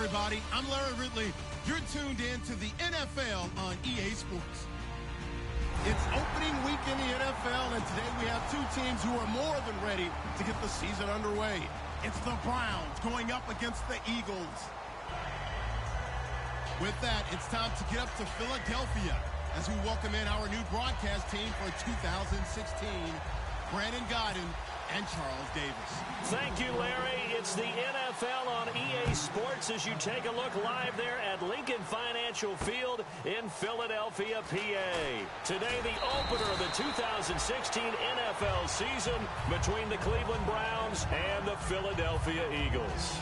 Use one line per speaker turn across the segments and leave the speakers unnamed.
everybody. I'm Larry Ridley. You're tuned in to the NFL on EA Sports. It's opening week in the NFL, and today we have two teams who are more than ready to get the season underway. It's the Browns going up against the Eagles. With that, it's time to get up to Philadelphia as we welcome in our new broadcast team for 2016, Brandon Godden and Charles Davis.
Thank you, Larry. It's the NFL on EA Sports as you take a look live there at Lincoln Financial Field in Philadelphia, PA. Today, the opener of the 2016 NFL season between the Cleveland Browns and the Philadelphia Eagles.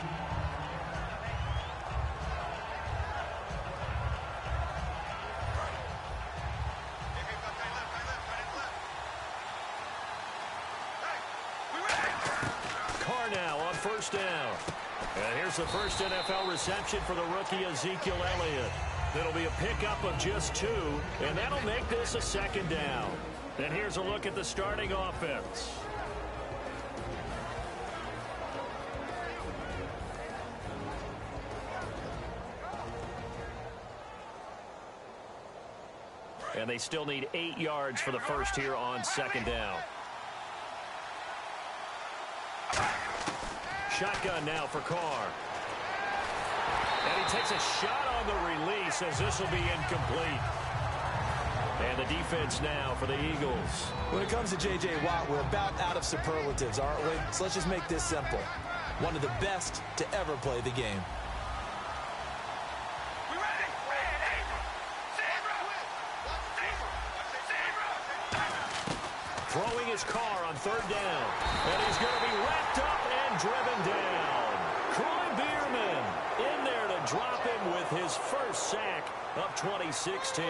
First down. And here's the first NFL reception for the rookie Ezekiel Elliott. It'll be a pickup of just 2, and that'll make this a second down. And here's a look at the starting offense. And they still need 8 yards for the first here on second down. Shotgun now for Carr. And he takes a shot on the release as this will be incomplete. And the defense now for the Eagles.
When it comes to J.J. Watt, we're about out of superlatives, aren't we? So let's just make this simple. One of the best to ever play the game.
Throwing his Carr on third down. And he's going to be wrapped up and driven down. Troy Bierman in there to drop him with his first sack of 2016.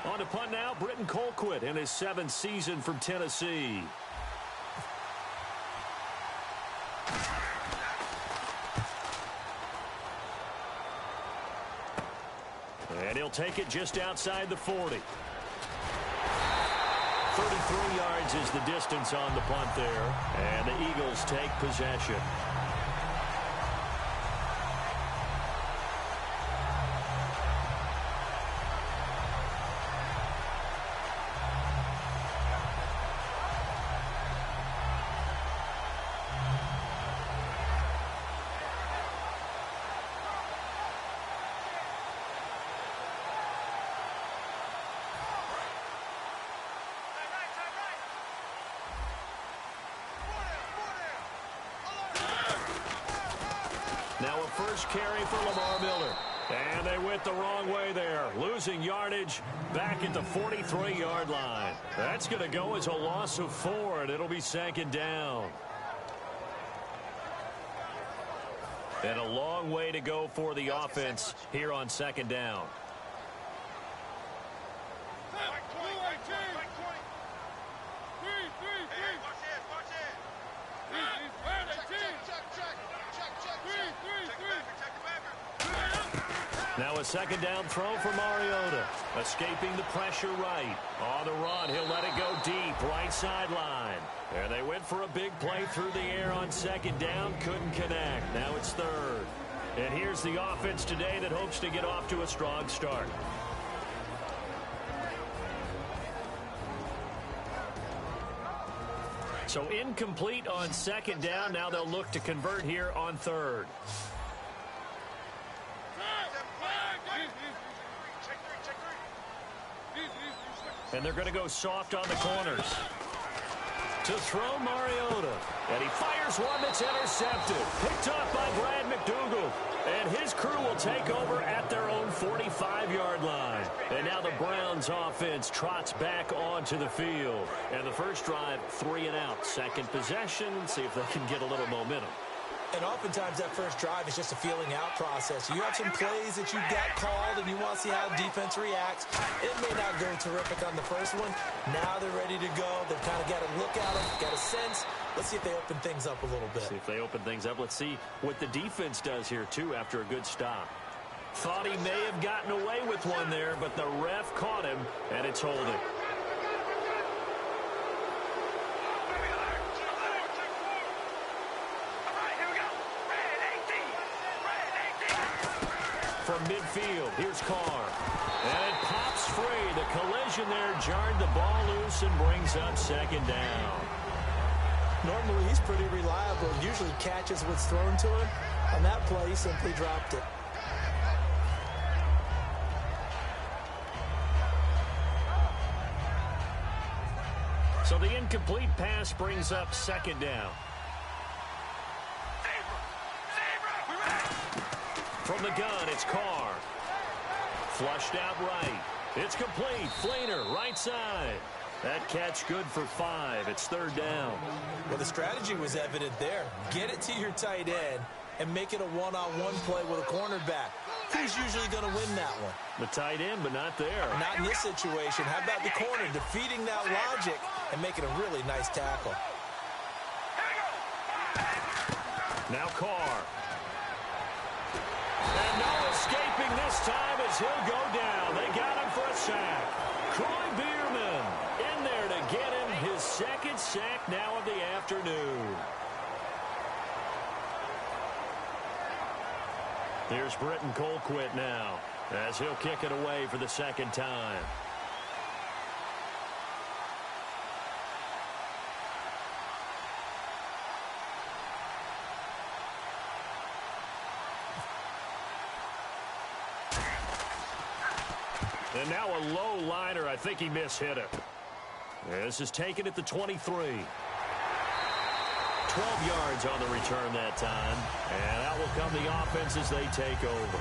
On to punt now, Britton Colquitt in his 7th season from Tennessee. And he'll take it just outside the 40. 33 yards is the distance on the punt there. And the Eagles take possession. Now a first carry for Lamar Miller. And they went the wrong way there. Losing yardage back at the 43-yard line. That's going to go as a loss of 4, and it'll be second down. And a long way to go for the offense here on second down. Now a second down throw for Mariota. Escaping the pressure right. On the run, he'll let it go deep, right sideline. And they went for a big play through the air on second down. Couldn't connect. Now it's third. And here's the offense today that hopes to get off to a strong start. So incomplete on second down. Now they'll look to convert here on third. And they're going to go soft on the corners. To throw Mariota. And he fires one that's intercepted. Picked up by Brad McDougald. And his crew will take over at their own 45-yard line. And now the Browns offense trots back onto the field. And the first drive, 3 and out. Second possession. See if they can get a little momentum.
And oftentimes that first drive is just a feeling out process. You have some plays that you got called and you want to see how the defense reacts. It may not go terrific on the first one. Now they're ready to go. They've kind of got a look at them, got a sense. Let's see if they open things up a little bit.
See if they open things up. Let's see what the defense does here, too, after a good stop. Thought he may have gotten away with one there, but the ref caught him, and it's holding. from midfield. Here's Carr. And it pops free. The collision there jarred the ball loose and brings up second down.
Normally, he's pretty reliable. Usually catches what's thrown to him. On that play, he simply dropped it.
So the incomplete pass brings up second down. From the gun, it's Carr. Flushed out right. It's complete. Fleener, right side. That catch good for 5. It's third down.
Well, the strategy was evident there. Get it to your tight end and make it a one-on-one play with a cornerback. Who's usually going to win that one?
The tight end, but not there.
Not in this situation. How about the corner defeating that logic and making a really nice tackle?
Now Carr. And no escaping this time as he'll go down. They got him for a sack. Troy Bierman in there to get him his second sack now of the afternoon. Here's Britton Colquitt now as he'll kick it away for the second time. And now a low liner. I think he mishit it. This is taken at the 23. 12 yards on the return that time. And out will come the offense as they take over.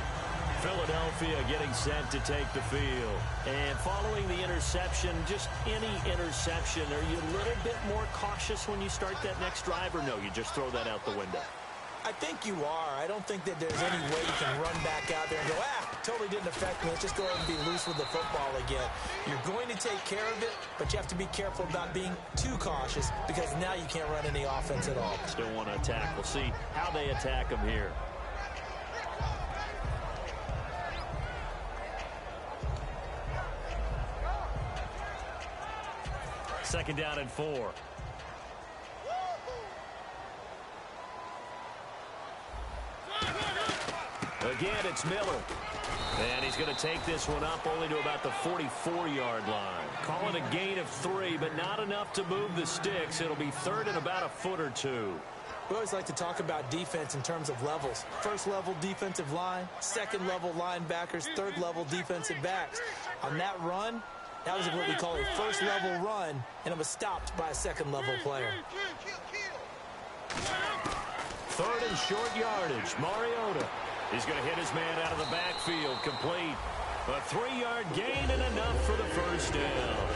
Philadelphia getting set to take the field. And following the interception, just any interception, are you a little bit more cautious when you start that next drive, or no, you just throw that out the window?
I think you are. I don't think that there's any way you can run back out there and go, totally didn't affect me. Let's just go ahead and be loose with the football again. You're going to take care of it, but you have to be careful about being too cautious because now you can't run any offense at all.
Still want to attack. We'll see how they attack them here. Second down and 4. Again, it's Miller. And he's going to take this one up only to about the 44-yard line. Call it a gain of 3, but not enough to move the sticks. It'll be third and about a foot or 2.
We always like to talk about defense in terms of levels. First-level defensive line, second-level linebackers, third-level defensive backs. On that run, that was what we call a first-level run, and it was stopped by a second-level player.
Third and short yardage. Mariota. He's going to hit his man out of the backfield. Complete. A 3-yard gain and enough for the first down.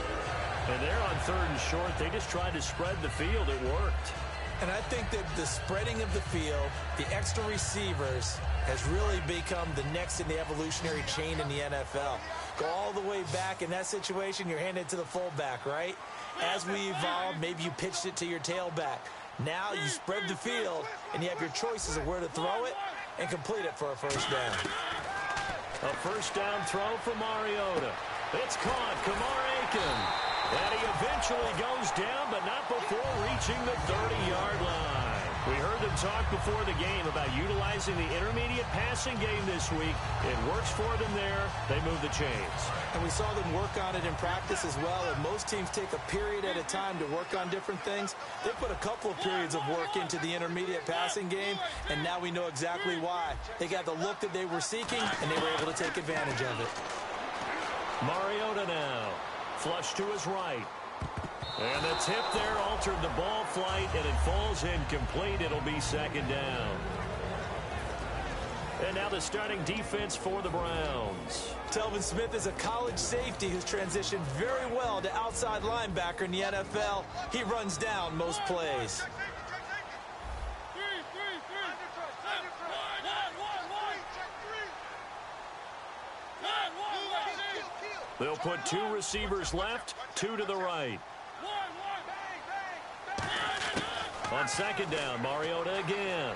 And they're on third and short. They just tried to spread the field. It worked.
And I think that the spreading of the field, the extra receivers, has really become the next in the evolutionary chain in the NFL. Go all the way back. In that situation, you're handed to the fullback, right? As we evolve, maybe you pitched it to your tailback. Now you spread the field, and you have your choices of where to throw it and complete it for a first down.
A first down throw for Mariota. It's caught. Kamar Aiken. And he eventually goes down, but not before reaching the 30-yard line. We heard them talk before the game about utilizing the intermediate passing game this week. It works for them there. They move the chains.
And we saw them work on it in practice as well. And most teams take a period at a time to work on different things. They put a couple of periods of work into the intermediate passing game, and now we know exactly why. They got the look that they were seeking, and they were able to take advantage of it.
Mariota now. Flush to his right. And the tip there altered the ball flight, and it falls incomplete. It'll be second down. And now the starting defense for the Browns.
Telvin Smith is a college safety who's transitioned very well to outside linebacker in the NFL. He runs down most plays.
They'll put 2 receivers left, 2 to the right. On second down, Mariota again.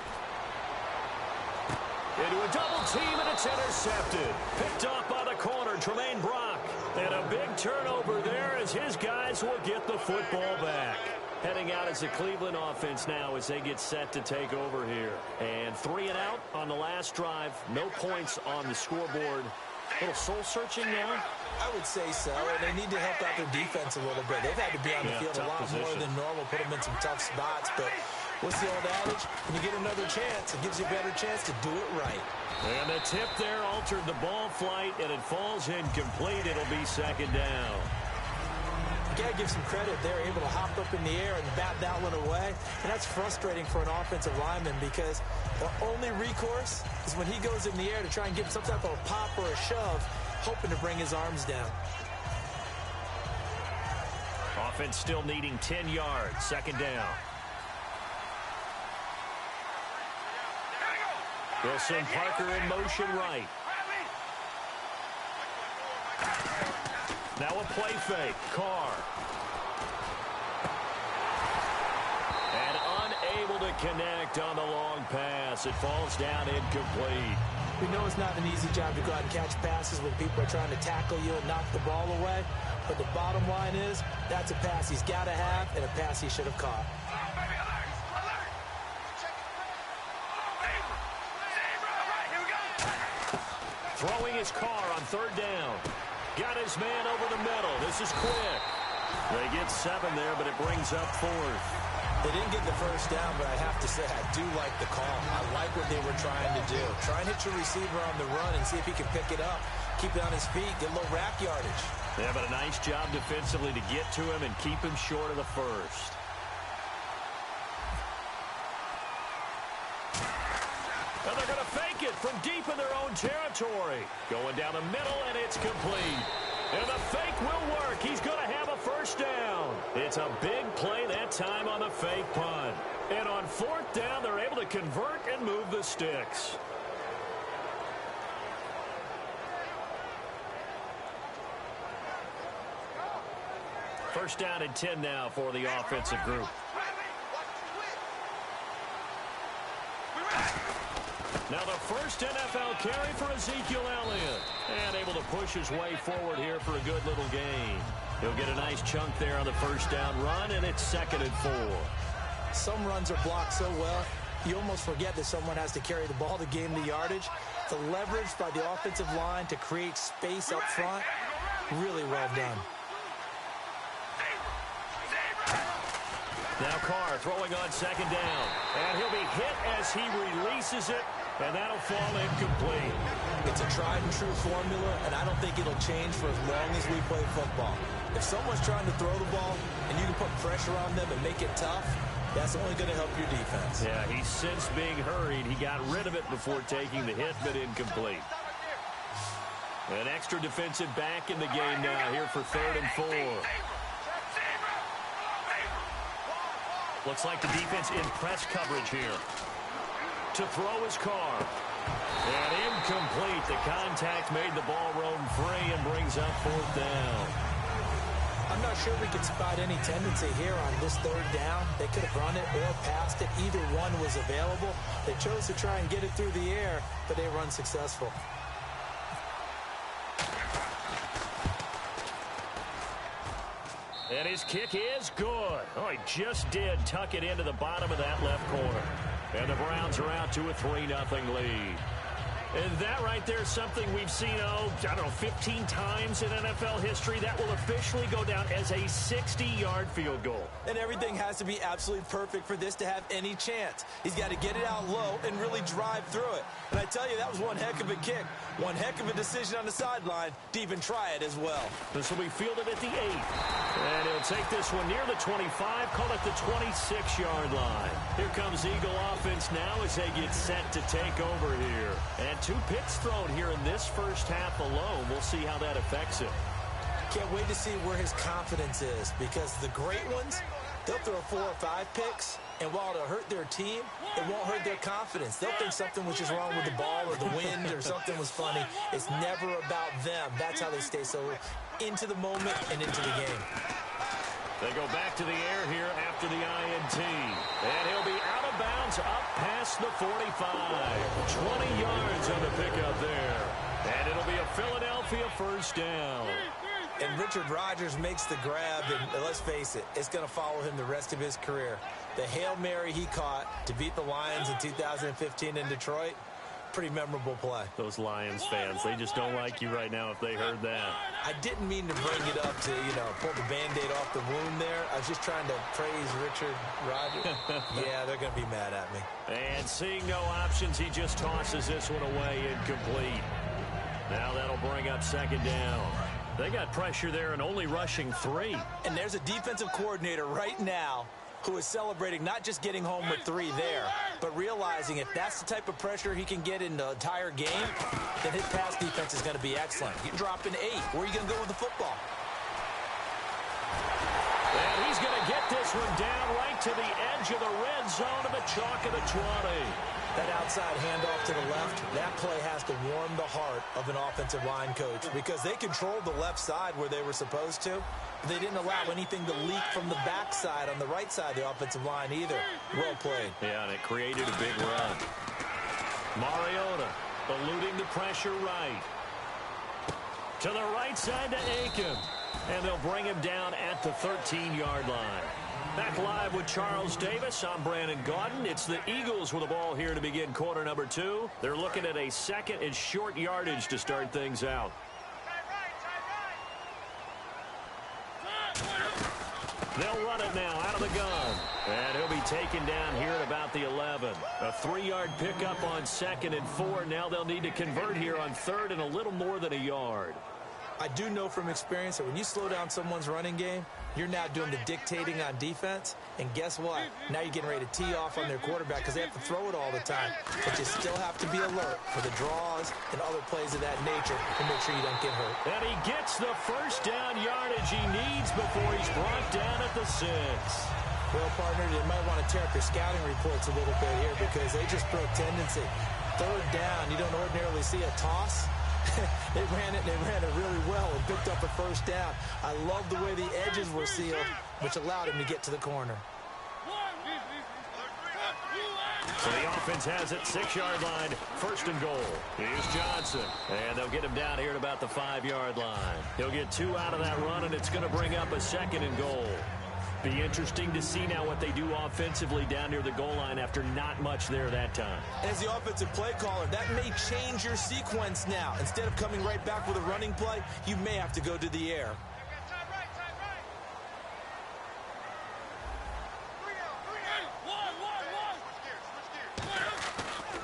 Into a double team, and it's intercepted. Picked off by the corner, Tremaine Brock. And a big turnover there as his guys will get the football back. Heading out as the Cleveland offense now as they get set to take over here. And 3 and out on the last drive. No points on the scoreboard. A little soul-searching now?
I would say so, and they need to help out their defense a little bit. They've had to be on the field a lot more than normal, put them in some tough spots. But what's the old adage? When you get another chance, it gives you a better chance to do it right.
And the tip there altered the ball flight, and it falls incomplete. It'll be second down.
You got to give some credit. They're able to hop up in the air and bat that one away. And that's frustrating for an offensive lineman because the only recourse is when he goes in the air to try and give some type of a pop or a shove, hoping to bring his arms down.
Offense still needing 10 yards. Second down. Wilson Parker in motion right. Now a play fake. Carr. And unable to connect on the long pass. It falls down incomplete.
We know it's not an easy job to go out and catch passes when people are trying to tackle you and knock the ball away. But the bottom line is, that's a pass he's got to have and a pass he should have caught.
Throwing his Carr on third down. Got his man over the middle. This is quick. They get 7 there, but it brings up 4th.
They didn't get the first down, but I have to say I do like the call. I like what they were trying to do. Try and hit your receiver on the run and see if he can pick it up. Keep it on his feet. Get a little rack yardage.
Yeah, but a nice job defensively to get to him and keep him short of the first. And they're going to fake it from deep in their own territory. Going down the middle, and it's complete. And the fake will work. He's going to have a first down. It's a big play that time on the fake punt. And on 4th down, they're able to convert and move the sticks. First down and 10 now for the offensive group. Now the first NFL carry for Ezekiel Elliott. And able to push his way forward here for a good little gain. He'll get a nice chunk there on the first down run, and it's 2nd and 4.
Some runs are blocked so well, you almost forget that someone has to carry the ball to gain the yardage. The leverage by the offensive line to create space up front, really well done.
Now Carr throwing on 2nd down. And he'll be hit as he releases it. And that'll fall incomplete.
It's a tried and true formula, and I don't think it'll change for as long as we play football. If someone's trying to throw the ball and you can put pressure on them and make it tough, that's only going to help your defense.
Yeah, he's since being hurried. He got rid of it before taking the hit, but incomplete. An extra defensive back in the game now here for 3rd and 4. Looks like the defense in press coverage here. To throw his Carr. And incomplete. The contact made the ball roam free and brings up 4th down.
I'm not sure we could spot any tendency here on this 3rd down. They could have run it or passed it. Either one was available. They chose to try and get it through the air, but they were unsuccessful.
And his kick is good. Oh, he just did tuck it into the bottom of that left corner. And the Browns are out to a 3-0 lead. And that right there is something we've seen, I don't know, 15 times in NFL history. That will officially go down as a 60-yard field goal.
And everything has to be absolutely perfect for this to have any chance. He's got to get it out low and really drive through it. And I tell you, that was one heck of a kick. One heck of a decision on the sideline to even try it as well.
This will be fielded at the 8. And he'll take this one near the 25, call it the 26-yard line. Here comes Eagle offense now as they get set to take over here. And 2 picks thrown here in this first half alone. We'll see how that affects him.
Can't wait to see where his confidence is, because the great ones, they'll throw 4 or 5 picks, and while it'll hurt their team, it won't hurt their confidence. They'll think something was just wrong with the ball or the wind or something was funny. It's never about them. That's how they stay so into the moment and into the game.
They go back to the air here after the INT. And he'll be out of bounds up past the 45. 20 yards on the pickup there. And it'll be a Philadelphia first down.
And Richard Rodgers makes the grab, and let's face it, it's going to follow him the rest of his career. The Hail Mary he caught to beat the Lions in 2015 in Detroit, pretty memorable play.
Those Lions fans, they just don't like you right now if they heard that.
I didn't mean to bring it up to, pull the Band-Aid off the wound there. I was just trying to praise Richard Rodgers. Yeah, they're going to be mad at me.
And seeing no options, he just tosses this one away incomplete. Now that'll bring up second down. They got pressure there and only rushing 3.
And there's a defensive coordinator right now who is celebrating not just getting home with 3 there, but realizing if that's the type of pressure he can get in the entire game, then his pass defense is going to be excellent. You're dropping 8. Where are you going to go with the football?
And he's going to get this one down right to the edge of the red zone of the chalk of the 20.
That outside handoff to the left, that play has to warm the heart of an offensive line coach because they controlled the left side where they were supposed to. But they didn't allow anything to leak from the backside on the right side of the offensive line either. Well played.
Yeah, and it created a big run. Mariota eluding the pressure right. To the right side to Aiken. And they'll bring him down at the 13-yard line. Back live with Charles Davis. I'm Brandon Gaudin. It's the Eagles with the ball here to begin quarter number 2. They're looking at a second and short yardage to start things out. They'll run it now out of the gun. And he'll be taken down here at about the 11. A 3-yard pickup on 2nd and 4. Now they'll need to convert here on 3rd and a little more than a yard.
I do know from experience that when you slow down someone's running game, you're now doing the dictating on defense. And guess what? Now you're getting ready to tee off on their quarterback because they have to throw it all the time. But you still have to be alert for the draws and other plays of that nature to make sure you don't get hurt.
And he gets the first down yardage he needs before he's brought down at the 6.
Well, partner, you might want to tear up your scouting reports a little bit here because they just broke tendency. 3rd down, you don't ordinarily see a toss. They ran it really well and picked up a first down. I love the way the edges were sealed, which allowed him to get to the corner.
So the offense has it, 6-yard line, 1st and goal. Here's Johnson, and they'll get him down here at about the 5-yard line. He'll get 2 out of that run, and it's going to bring up a 2nd and goal. Be interesting to see now what they do offensively down near the goal line after not much there that time.
As the offensive play caller, that may change your sequence now. Instead of coming right back with a running play, you may have to go to the air.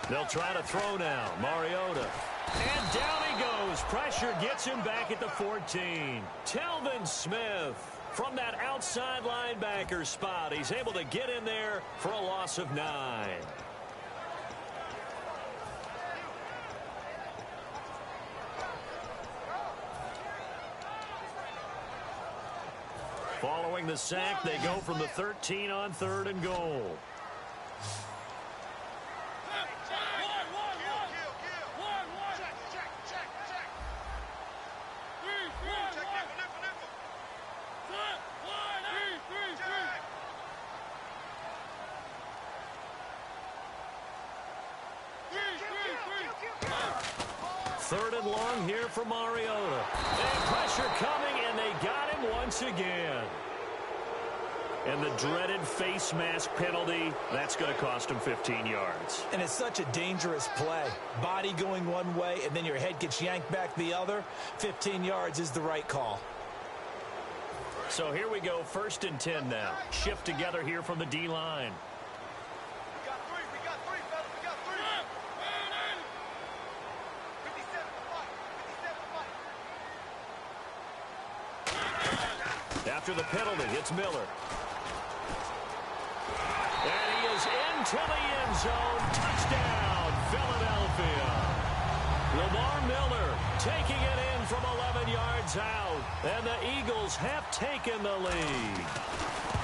They'll try to throw now. Mariota. And down he goes. Pressure gets him back at the 14. Telvin Smith. From that outside linebacker spot, he's able to get in there for a loss of 9. Following the sack, they go from the 13 on 3rd and goal. Third and long here for Mariota. And pressure coming, and they got him once again. And the dreaded face mask penalty, that's going to cost him 15 yards.
And it's such a dangerous play. Body going one way, and then your head gets yanked back the other. 15 yards is the right call.
So here we go, 1st and 10 now. Shift together here from the D-line. After the penalty, it's Miller. And he is into the end zone. Touchdown, Philadelphia. Lamar Miller taking it in from 11 yards out. And the Eagles have taken the lead.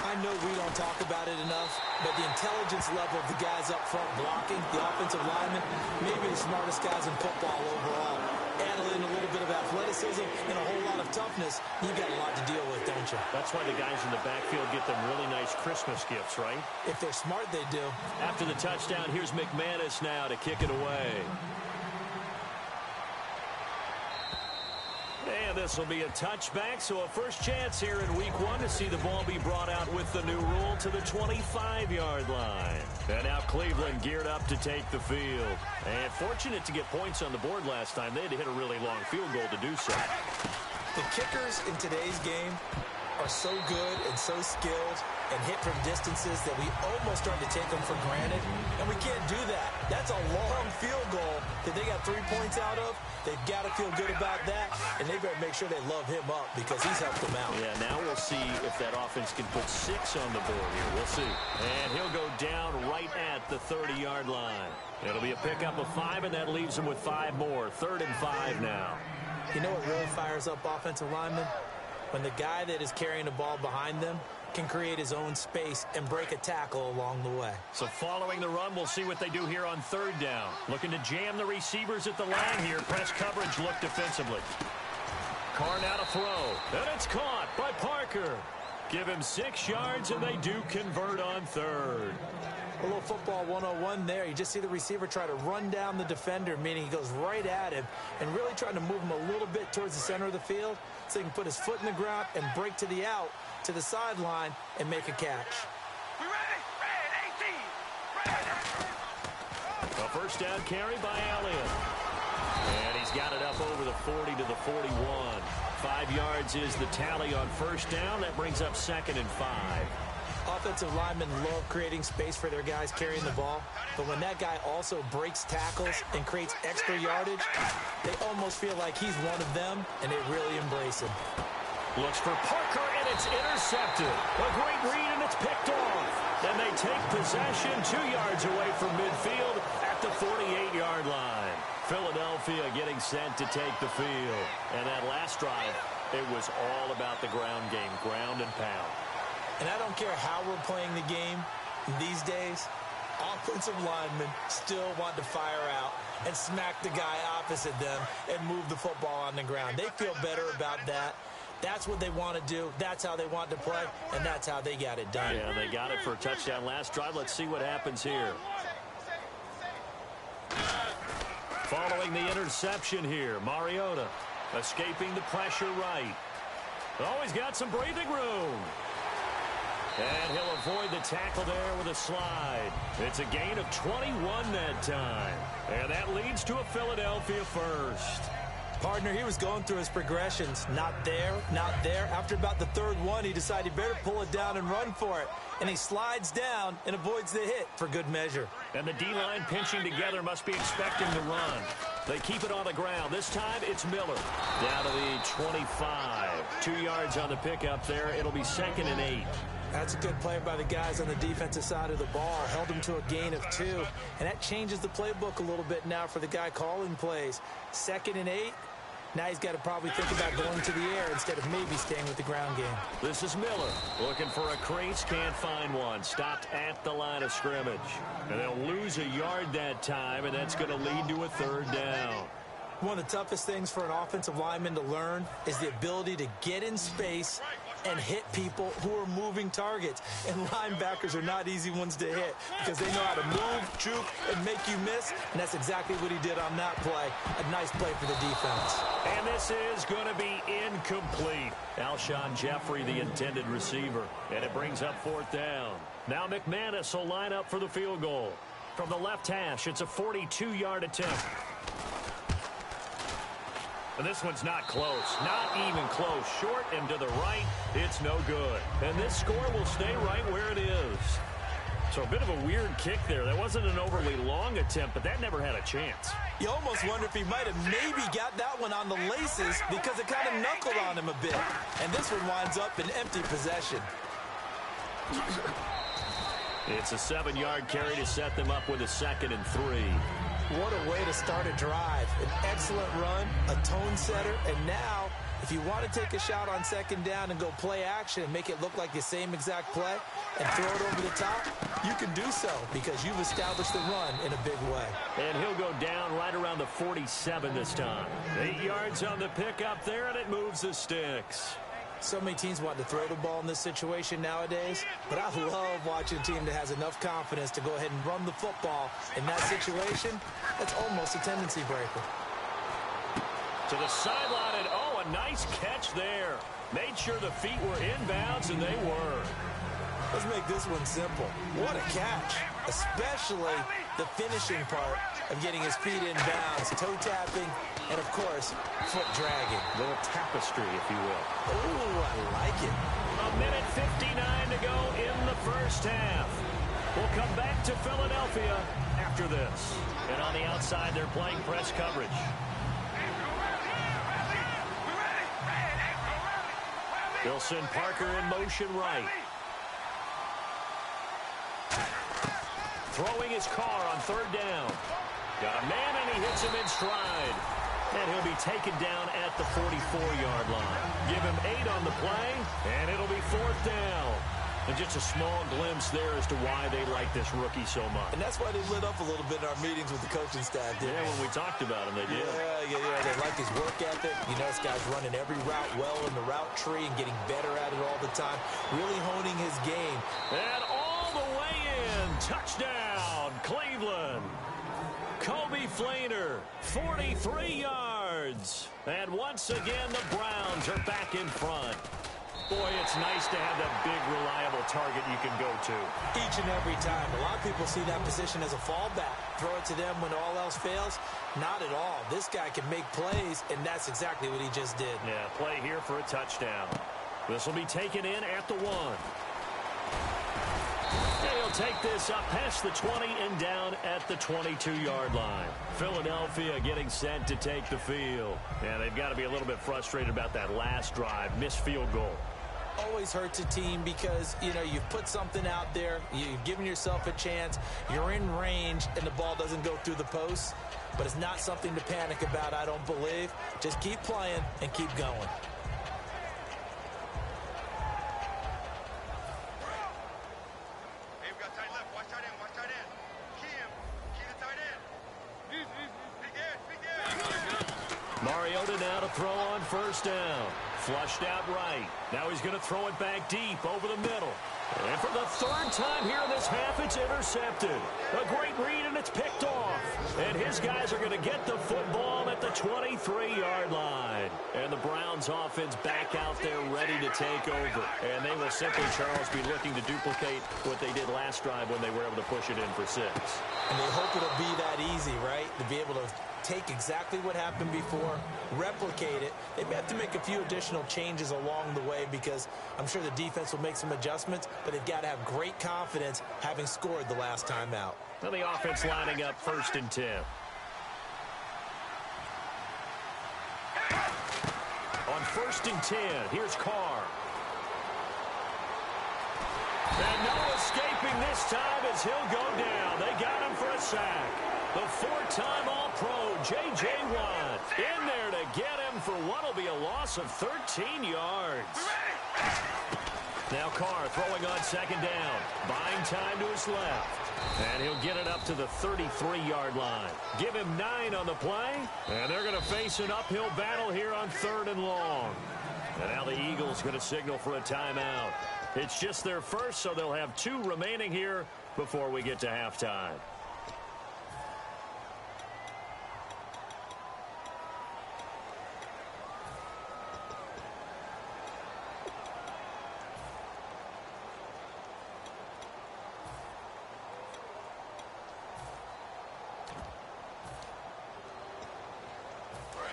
I know we don't talk about it enough, but the intelligence level of the guys up front blocking, the offensive linemen, maybe the smartest guys in football overall. Add in a little bit of athleticism and a whole lot of toughness, you've got a lot to deal with, don't you?
That's why the guys in the backfield get them really nice Christmas gifts, right?
If they're smart, they do.
After the touchdown, here's McManus now to kick it away. And this will be a touchback, so a first chance here in week 1 to see the ball be brought out with the new rule to the 25-yard line. And now Cleveland geared up to take the field. And fortunate to get points on the board last time. They had to hit a really long field goal to do so.
The kickers in today's game are so good and so skilled and hit from distances that we almost start to take them for granted, and we can't do that. That's a long field goal that they got 3 points out of. They've got to feel good about that, and they better make sure they love him up because he's helped them out.
Yeah, now we'll see if that offense can put 6 on the board here. We'll see. And he'll go down right at the 30-yard line. It'll be a pickup of 5, and that leaves him with 5 more. 3rd and 5 now.
You know what really fires up offensive linemen? When the guy that is carrying the ball behind them can create his own space and break a tackle along the way.
So following the run, we'll see what they do here on 3rd down. Looking to jam the receivers at the line here. Press coverage look defensively. Carr now to throw. And it's caught by Parker. Give him 6 yards, and they do convert on 3rd.
A little football 101 there. You just see the receiver try to run down the defender, meaning he goes right at him and really trying to move him a little bit towards the center of the field so he can put his foot in the ground and break to the out, to the sideline, and make a catch.
We ready? Red 18.
A first down carry by Elliott. And he's got it up over the 40 to the 41. 5 yards is the tally on first down. That brings up 2nd and 5.
Offensive linemen love creating space for their guys carrying the ball, but when that guy also breaks tackles and creates extra yardage, they almost feel like he's one of them, and they really embrace him.
Looks for Parker, and it's intercepted. A great read, and it's picked off. Then they take possession 2 yards away from midfield at the 48-yard line. Philadelphia getting set to take the field. And that last drive, it was all about the ground game, ground and pound.
And I don't care how we're playing the game these days, offensive linemen still want to fire out and smack the guy opposite them and move the football on the ground. They feel better about that. That's what they want to do. That's how they want to play, and that's how they got it done.
Yeah, they got it for a touchdown last drive. Let's see what happens here. Following the interception here, Mariota escaping the pressure right. Oh, he's got some breathing room. And he'll avoid the tackle there with a slide. It's a gain of 21 that time. And that leads to a Philadelphia first.
Partner, he was going through his progressions. Not there, not there. After about the 3rd one, he decided he better pull it down and run for it. And he slides down and avoids the hit for good measure.
And the D-line pinching together must be expecting the run. They keep it on the ground. This time, it's Miller. Down to the 25. 2 yards on the pickup there. It'll be 2nd and 8.
That's a good play by the guys on the defensive side of the ball. Held him to a gain of 2. And that changes the playbook a little bit now for the guy calling plays. 2nd and 8. Now he's got to probably think about going to the air instead of maybe staying with the ground game.
This is Miller looking for a crease. Can't find one. Stopped at the line of scrimmage. And they'll lose a yard that time, and that's going to lead to a 3rd down.
One of the toughest things for an offensive lineman to learn is the ability to get in space and hit people who are moving targets. And linebackers are not easy ones to hit because they know how to move, juke, and make you miss. And that's exactly what he did on that play. A nice play for the defense.
And this is going to be incomplete. Alshon Jeffrey, the intended receiver. And it brings up 4th down. Now McManus will line up for the field goal. From the left hash, it's a 42-yard attempt. And this one's not close. Not even close. Short and to the right. It's no good. And this score will stay right where it is. So a bit of a weird kick there. That wasn't an overly long attempt, but that never had a chance.
You almost wonder if he might have maybe got that one on the laces because it kind of knuckled on him a bit. And this one winds up in empty possession.
It's a 7-yard carry to set them up with a 2nd and 3.
What a way to start a drive. An excellent run, a tone setter, and now if you want to take a shot on 2nd down and go play action and make it look like the same exact play and throw it over the top, you can do so because you've established the run in a big way.
And he'll go down right around the 47 this time. 8 yards on the pickup there, and it moves the sticks.
So many teams want to throw the ball in this situation nowadays, but I love watching a team that has enough confidence to go ahead and run the football in that situation. That's almost a tendency breaker.
To the sideline, and oh, a nice catch there. Made sure the feet were inbounds, and they were.
Let's make this one simple. What a catch, especially the finishing part of getting his feet in bounds, toe tapping, and, of course, foot dragging.
A little tapestry, if you will.
Ooh, I like it.
A minute 59 to go in the first half. We'll come back to Philadelphia after this. And on the outside, they're playing press coverage. They'll send Parker in motion right. Throwing his car on third down. Got a man, and he hits him in stride. And he'll be taken down at the 44-yard line. Give him 8 on the play, and it'll be fourth down. And just a small glimpse there as to why they like this rookie so much.
And that's why they lit up a little bit in our meetings with the coaching staff, didn't they?
When we talked about him, they did.
Yeah. They like his work ethic. You know, this guy's running every route well in the route tree and getting better at it all the time. Really honing his game.
And all the way in. Touchdown, Cleveland. Kobe Flainer, 43 yards. And once again, the Browns are back in front. Boy, it's nice to have that big, reliable target you can go to.
Each and every time. A lot of people see that position as a fallback. Throw it to them when all else fails. Not at all. This guy can make plays, and that's exactly what he just did.
Yeah, play here for a touchdown. This will be taken in at the 1. He'll take this up past the 20 and down at the 22-yard line. Philadelphia getting set to take the field. And they've got to be a little bit frustrated about that last drive. Missed field goal.
Always hurts a team because, you know, you've put something out there, you've given yourself a chance, you're in range, and the ball doesn't go through the post. But it's not something to panic about, I don't believe. Just keep playing and keep going.
Mariota now to throw on first down. Flushed out right. Now he's going to throw it back deep over the middle. And for the third time here in this half, it's intercepted. A great read, and it's picked off. And his guys are going to get the football at the 23-yard line. And the Browns offense back out there ready to take over. And they will simply, Charles, be looking to duplicate what they did last drive when they were able to push it in for 6.
And they hope it'll be that easy, right? To be able to take exactly what happened before, replicate it. They may have to make a few additional changes along the way because I'm sure the defense will make some adjustments, but they've got to have great confidence having scored the last time out.
Well, the offense lining up 1st and 10. On 1st and 10, here's Carr. And no escaping this time as he'll go down. They got him for a sack. The 4-time All-Pro, J.J. Watt, in there to get him for what will be a loss of 13 yards. Now Carr throwing on 2nd down. Buying time to his left. And he'll get it up to the 33-yard line. Give him 9 on the play. And they're going to face an uphill battle here on 3rd and long. And now the Eagles going to signal for a timeout. It's just their first, so they'll have 2 remaining here before we get to halftime.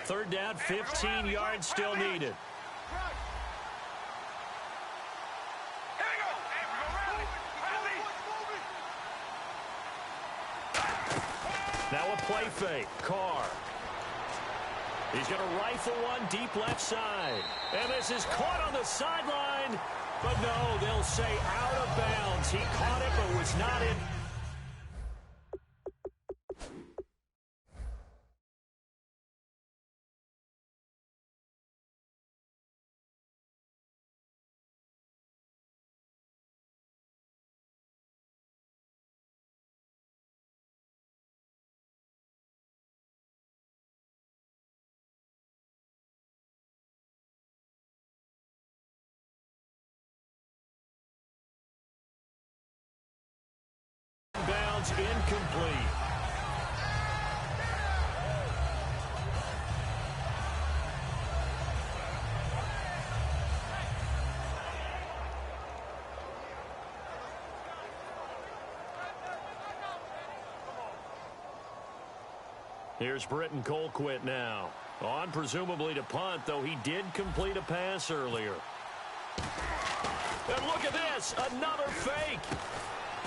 Third down, 15 yards still needed. Now a play fake. Carr. He's going to rifle one deep left side. And this is caught on the sideline. But no, they'll say out of bounds. He caught it but was not in. Bounds incomplete. Here's Britton Colquitt now. On presumably to punt, though he did complete a pass earlier. And look at this, another fake.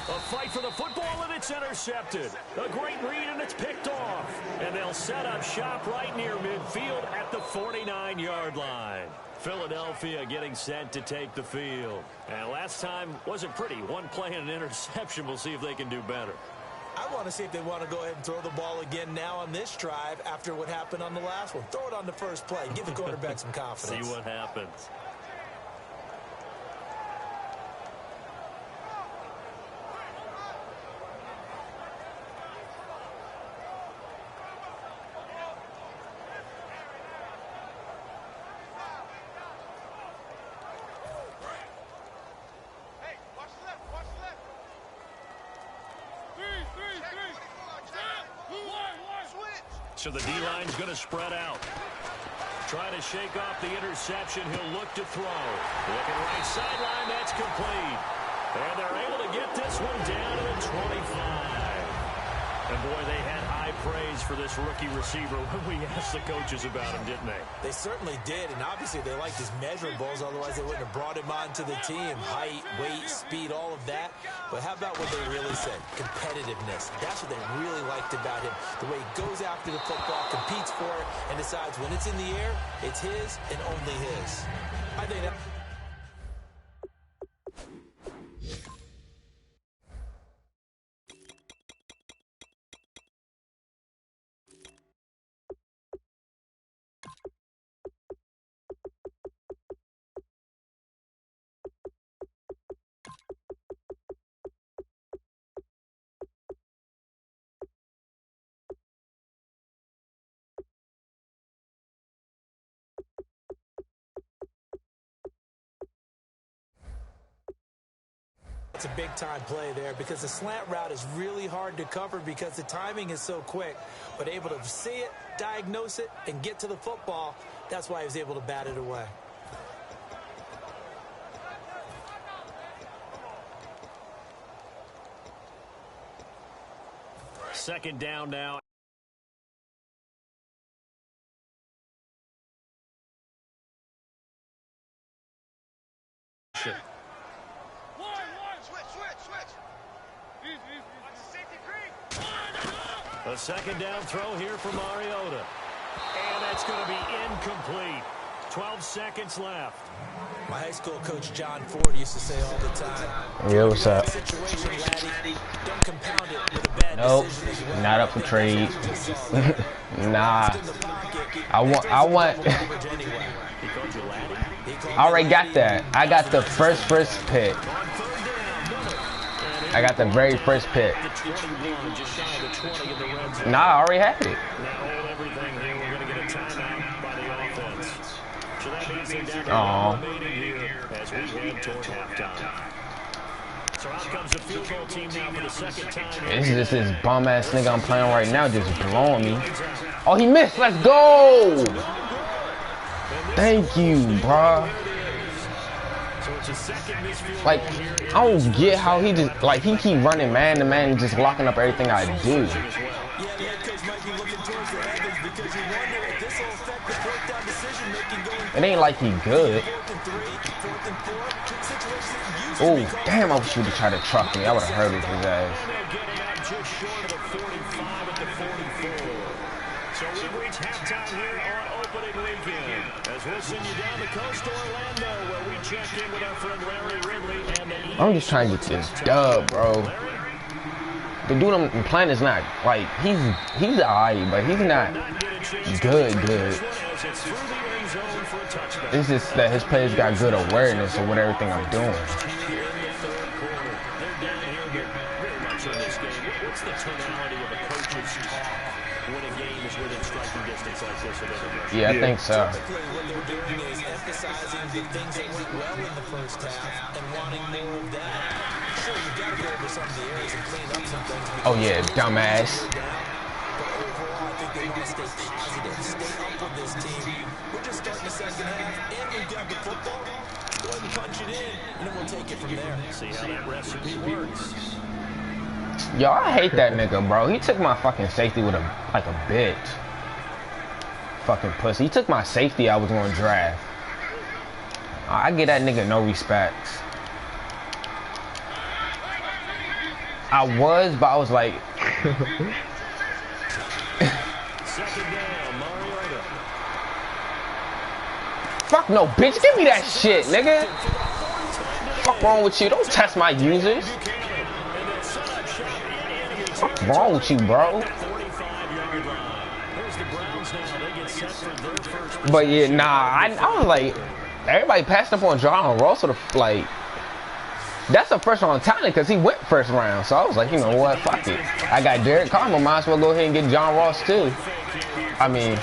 A fight for the football, and it's intercepted. A great read, and it's picked off. And they'll set up shop right near midfield at the 49-yard line. Philadelphia getting set to take the field. And last time wasn't pretty. One play and an interception. We'll see if they can do better.
I want to see if they want to go ahead and throw the ball again now on this drive after what happened on the last one. Throw it on the first play. Give the quarterback some confidence.
See what happens. So the D-line's going to spread out. Trying to shake off the interception. He'll look to throw. Looking right sideline. That's complete. And they're able to get this one down to the 25. And, boy, they had high praise for this rookie receiver when we asked the coaches about him, didn't they?
They certainly did, and obviously they liked his measurables. Otherwise, they wouldn't have brought him onto the team. Height, weight, speed, all of that. But how about what they really said? Competitiveness. That's what they really liked about him. The way he goes after the football, competes for it, and decides when it's in the air, it's his and only his. I think that... It's a big-time play there because the slant route is really hard to cover because the timing is so quick. But able to see it, diagnose it, and get to the football, that's why he was able to bat it away.
Second down now. A second down throw here for Mariota. And that's going to be incomplete. 12 seconds left.
My high school coach, John Ford, used to say all the time,
yeah, what's up?
Don't compound it with a bad
nope,
well.
not up for trade. Nah. I want I already got that. I got the first pick. I got the very first pick. Nah, I already had it. Oh.
So out comes the field goal team now for the second time.
This is just this bum ass nigga I'm playing right now just blowing me. Oh, he missed. Let's go. Thank you, bruh. Like, I don't get how he just, like, he keep running man to man and just locking up everything I do. It ain't like he good. Oh, damn, I wish you would have tried to truck me. I would have hurted his ass.
So we reach halftime here on opening weekend. As we'll send you down the coast to Orlando, where we check in with our friend Larry Ridley and the
I'm just trying to get this dub, bro. The dude I'm playing is not, like, he's alright, but he's not good. It's just that his players got good awareness of what everything I'm doing.
What's the tonality of a coach's talk when a game is within striking distance like this?
Yeah, I think so.
Typically, what they're doing is emphasizing the things that went well in the first half and wanting more of that. Sure, you've got to go over some of the areas and clean up some things.
Oh yeah, dumbass.
But overall, I think they want to stay positive, stay up with this team. We're just starting the second half, and we've got the football. Go ahead and punch it in, and then we'll take it from there.
See how that recipe works.
Yo, I hate that nigga, bro. He took my fucking safety with like a bitch. Fucking pussy. He took my safety I was gonna draft. I give that nigga no respects. I was, but I was like... Fuck no, bitch. Give me that shit, nigga. Fuck wrong with you? Don't test my users. Fuck wrong with you, bro? But yeah, nah, I was like, everybody passed up on John Ross, sort of like, that's the first round talent because he went first round. So I was like, you know what, fuck it. I got Derek Carr, might as well go ahead and get John Ross too. I mean,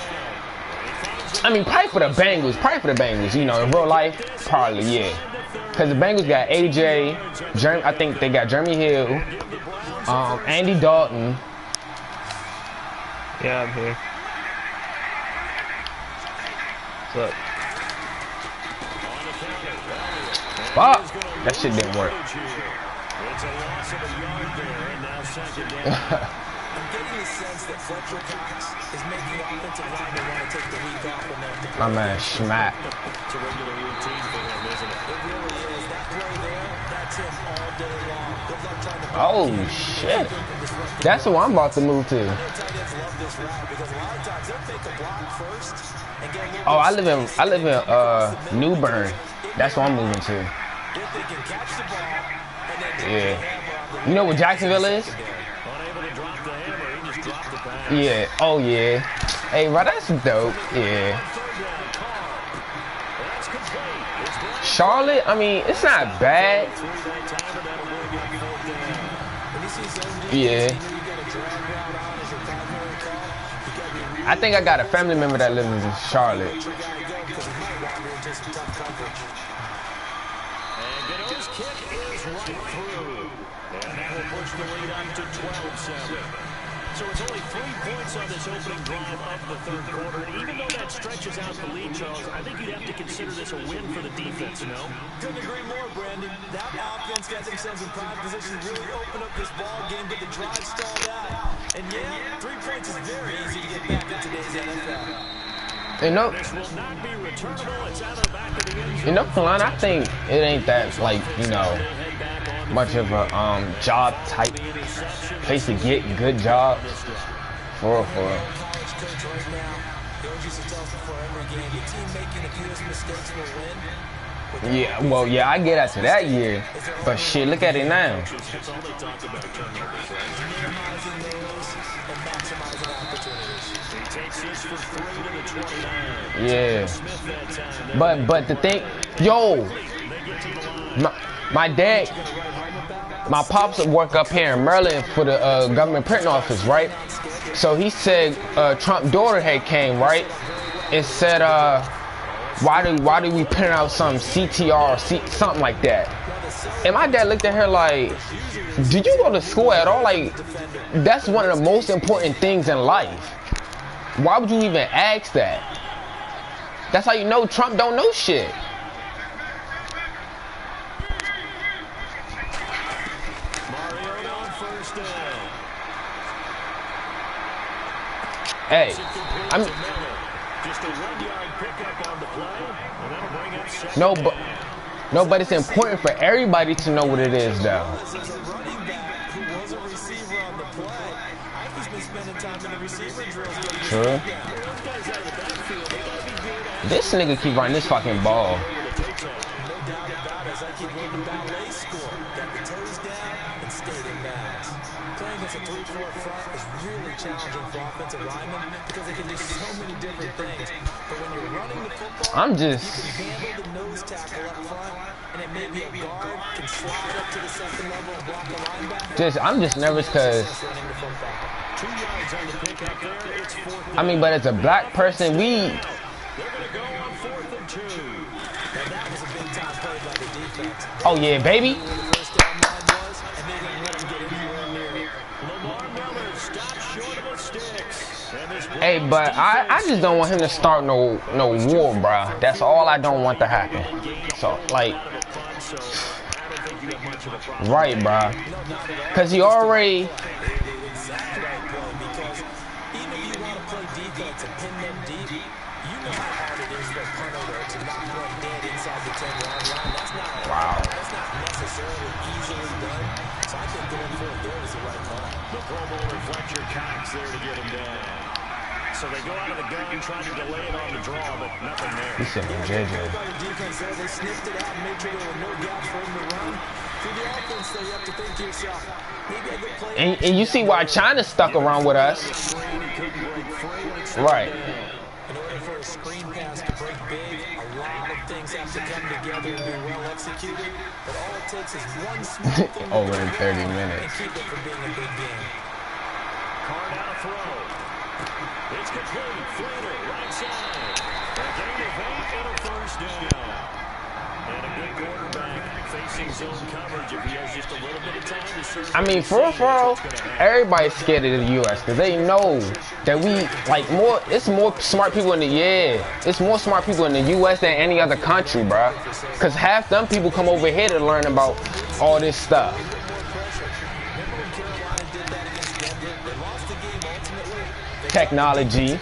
probably for the Bengals, you know, in real life, probably, yeah. Because the Bengals got AJ, I think they got Jeremy Hill, Andy Dalton.
Yeah, I'm here. What's up?
Fuck! That shit didn't work.
I'm getting the sense that Fletcher Cox is making offensive linemen want to take the week off and then
My man, Schmack.
It's a regular routine for him, isn't it?
It really is. That play there, that's him all day long. Good luck trying to
Oh, shit. That's who I'm about to move to.
tight ends love this route because a lot of times they'll take a block first and get a little
Oh, I live in New Bern. That's what I'm moving to.
if they can catch the ball and then take the
Yeah.
hammer off
You know what Jacksonville is?
Unable to drop the hammer, he just dropped the pass.
Yeah. Oh, yeah. Hey, bro, that's dope. Yeah.
That's complete. It's Brown.
Charlotte, I mean, it's not bad.
Through that time, and that'll bring up fourth down.
when you see zones
Yeah.
you get a drag route on as your primary call. You got to be really
I think I got a family member that lives in Charlotte.
you got to go because he might wander into some tough coverage.
And Gano's kick is right through. And that will push the lead up to 12-7. So it's only 3 points on this opening drive of the third quarter. And even though that stretches out the lead, Charles, I think you'd have to consider this a win for the defense, no?
Couldn't agree more, Brandon. That offense got themselves in prime position to really open up this ball game, but the drive stalled out. And yeah, 3 points is very easy to get back in today's NFL.
You know,
This will not be returnable. It's out of the back of the end zone.
you know, Kalani, I think it ain't that, like, you know,
Head back on
much of a job type place to get good jobs. For real, for real.
College coach right now, he always used to tell us before every game, the team making the fewest mistakes will win.
Yeah, well, yeah, I get after that year. But shit, look at it now.
That's all they talk about, turnovers, right?
Minimizing those and maximizing opportunities.
He takes this for 3 to the 29.
Yeah.
Smith that time.
But the thing, yo,
They get to the line.
my dad, my pops work up here in Maryland for the government printing office, right? So he said Trump's daughter had came, right? And said, why do we print out some CTR or something like that? And my dad looked at her like, did you go to school at all? Like, that's one of the most important things in life. Why would you even ask that? That's how you know Trump don't know shit.
Mariota on first down.
Hey, I'm
Just a 1-yard pickup on the play, and that'll bring up second
no,
down.
but it's important for everybody to know what it is, though.
As a running back who was a receiver on the play, I think he's been spending time in the receiver drills. getting his
True.
feet down.
Those guys out of the backfield, they gotta be good at
This nigga keep running this fucking ball.
No doubt about it. As I keep going to ballet school, got the toes down and stayed in bounds. Playing against a 3-4 front is really challenging for offensive linemen because they can do so many different things. But when you're running the football,
I'm just,
handle the nose tackle up front, and it may be a guard can slide up to the second level and block a linebacker.
I'm just nervous because,
Running the football.
2 yards on the pickup there. It's fourth down.
I mean, but as a black person, we,
They're gonna go on 4th and 2.
And that was a big time play by the defense.
oh yeah, baby.
Where the first down line was, and they didn't let him get anywhere near it.
Lamar Miller stopped short of the sticks. And this
Hey, but I just don't want him to start no war, bruh. That's all I don't want to happen. So, like,
I don't think you have much of a problem.
Right, bro. Because he already...
Exactly right play, because even if you want to play defense and pin them deep, you know how hard it is for a punter to knock one dead inside the 10-yard line. That's not necessarily easily done. So I think going for it there is the right call.
The Pro Bowler Fletcher Cox there to get him down. So they go out of the gun trying to delay it on the draw, but nothing there.
He said JJ.
Defense there, they sniffed it out and made sure there were no gaps for him to run. Through the offense, though, you have to think to yourself, maybe a good play.
And you see why China stuck around with us. Right.
In order for a screen pass to break big, a lot of things have to come together and be well executed. But all it takes is one small thing
Over in 30 minutes.
and keep it from being a big game.
Card out a throw. It's complete. Flater, right side. A gain of 8 and a first down. And a good quarterback facing zone coverage if he has just a little bit of time to serve.
I mean, for real, everybody's scared of the U.S. because they know that we, like, it's more smart people in the, it's more smart people in the U.S. than any other country, bro. Because half them people come over here to learn about all this stuff. Technology.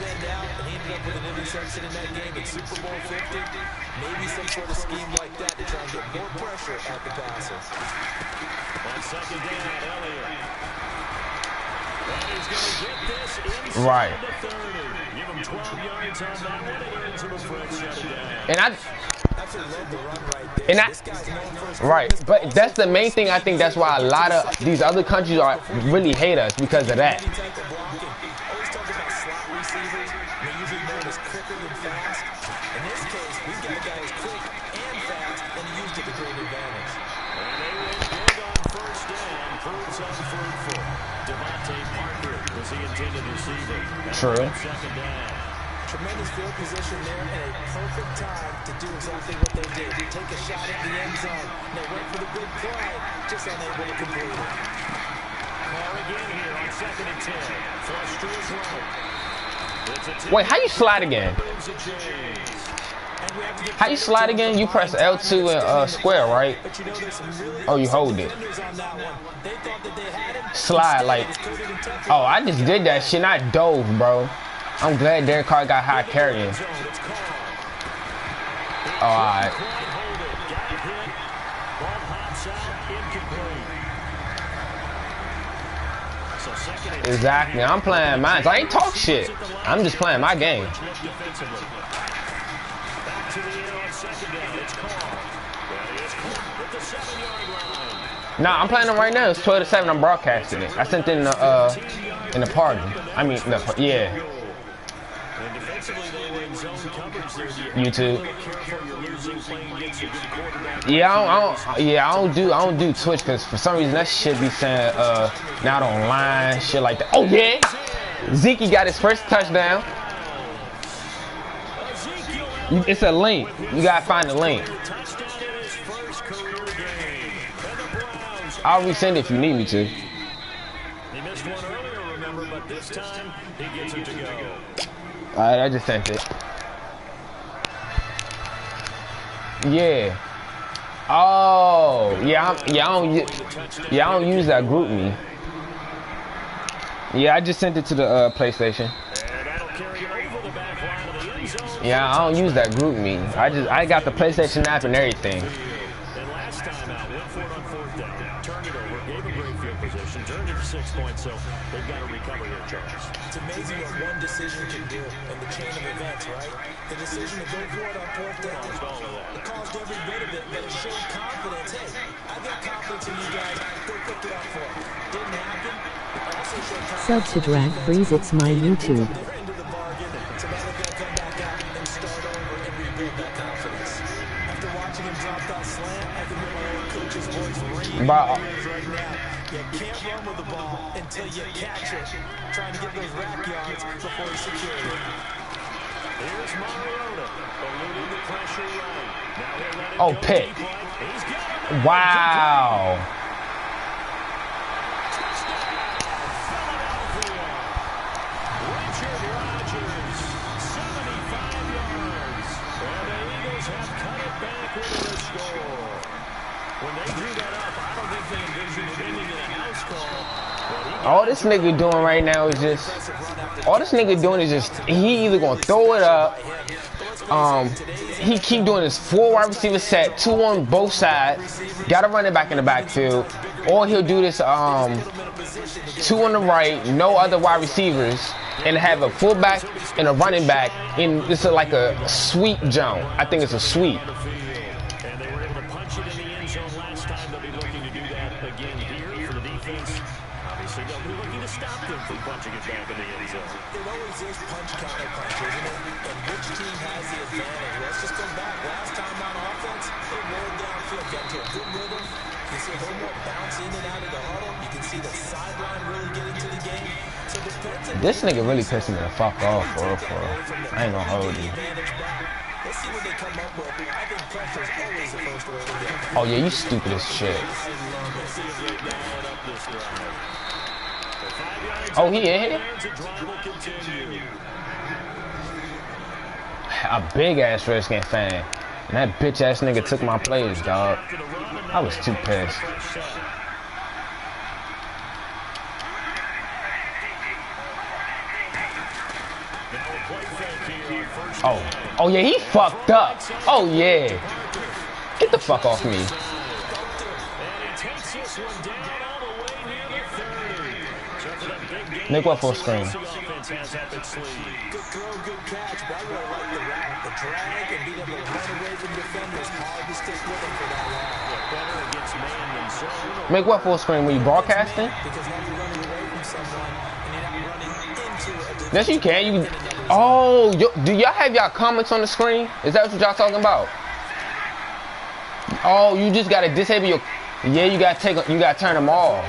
Maybe some sort of scheme like that to try and get more pressure at the passes.
On second down, Elliott. And he's going to get this inside
Right.
the 30. Give him 12 yards on that one and into the front shut it down.
And
Absolutely love the run right there. This guy's known for his
right, but that's the main thing. I think that's why a lot of these other countries really hate us because of that.
Always talk about slot receivers. They're usually known as quicker than fast. In this case, we've got a guy who's quick and fast, and he used it to great advantage.
And they went big on first down. Proves unfruitful. Devontae Parker was the intended receiver.
True.
Second down.
Tremendous field position there and a perfect time to do exactly what they did. Take a shot at the end zone. They went for the big play, just unable to complete it.
Carr again here on second and 10. Flush to his right.
Wait, how you slide again? How you slide again? You press L2 and square, right? Oh, you hold it. Slide like. Oh, I just did that shit. Not dove, bro. I'm glad Derek Carr got high carrying. Oh, all right. Exactly. I'm playing mine. I ain't talk shit. I'm just playing my game. Nah, I'm playing them right now. It's 12-7. I'm broadcasting it. I sent it in the party. I mean, yeah. YouTube. Yeah, I don't do Twitch because for some reason that shit be saying not online, shit like that. Oh yeah, Zeke got his first touchdown. It's a link. You gotta find the link. I'll resend it if you need me to.
He missed one earlier, remember, but this time he gets it to go.
Alright, I just sent it. Yeah. Oh, yeah, I don't use that group me. Yeah, I just sent it to the PlayStation. Yeah, I don't use that group me. I got the PlayStation app and everything.
And last time out, went for it on fourth down. Turned it over, gave a great field position, turned it to 6 points, so they've got to recover here, Charles.
It's amazing what one decision can do in the chain of events, right? The decision to go for it on fourth down, it caused every bit of it, but it showed confidence. Hey, I got confidence in you guys. Go pick it up for it. Didn't happen. It also showed confidence.
Sub to Drag Freeze, it's my YouTube.
They're into the bargain, so now they're going to come back out and start over and rebuild that confidence. After watching him drop that slant, I can hear my own coach's voice ringing right now. You can't run with the ball until you catch it. Trying to get those rack yards before he secured it.
Here's Mariota, eluding the pressure right. Now they're letting
Oh,
go.
pick.
He's got it.
Wow.
Richard Rodgers, 75 yards. And the Eagles have cut it back with a score. When they drew that up, I don't think they envisioned it ending in a house call.
All this nigga doing right now is just, he either gonna throw it up. He keep doing this 4 wide receiver set, 2 on both sides. Gotta run it back in the backfield, or he'll do this 2 on the right, no other wide receivers, and have a fullback and a running back. And this is like a sweep zone. I think it's a sweep.
And they were able to punch it in the end zone last time. They'll be looking to do that again here for the defense. Obviously, they'll be looking to stop them from punching it back in the end zone.
It always is punch counter punch, isn't it? And which team has the advantage? Let's just go back. Last time on offense, they rolled downfield, got to a good rhythm. You see a little more bounce in and out of the huddle. You can see the sideline really getting to the game. So
this nigga really pissed me the fuck off, for real. I ain't gonna hold you.
Let's see what they come up with. I think pressure is always the first way to get.
Oh yeah, you stupid as shit. Oh, he in here? A big ass Redskins fan. And that bitch ass nigga took my plays, dog. I was too pissed. Oh yeah, he fucked up. Oh yeah. Get the fuck off me. Make what full screen?
Good throw, good catch. But I really like the route, the drag, and being able to run away from defenders. Hard to stick with them for that long.
Make what full screen? When you broadcasting?
Because now you're running away from someone, and you're not running into a
Yes, you can. Oh, do y'all have y'all comments on the screen? Is that what y'all talking about? Oh, you just gotta disable your. Yeah, you gotta turn them off.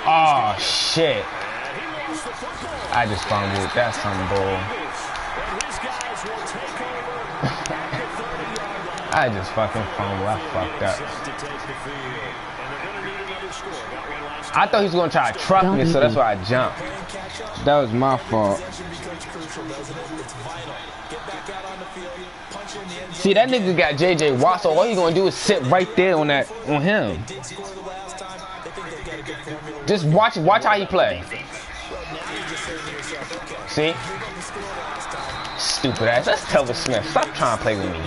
Oh shit! I just fumbled. That's some bull. I just fucking fumbled. I fucked up. I thought he was gonna try to truck me, so that's why I jumped. That was my fault. See, that nigga got JJ Watt, so all you gonna do is sit right there on him. Just watch how he play. See? Stupid ass. That's Telvin Smith. Stop trying to play with me.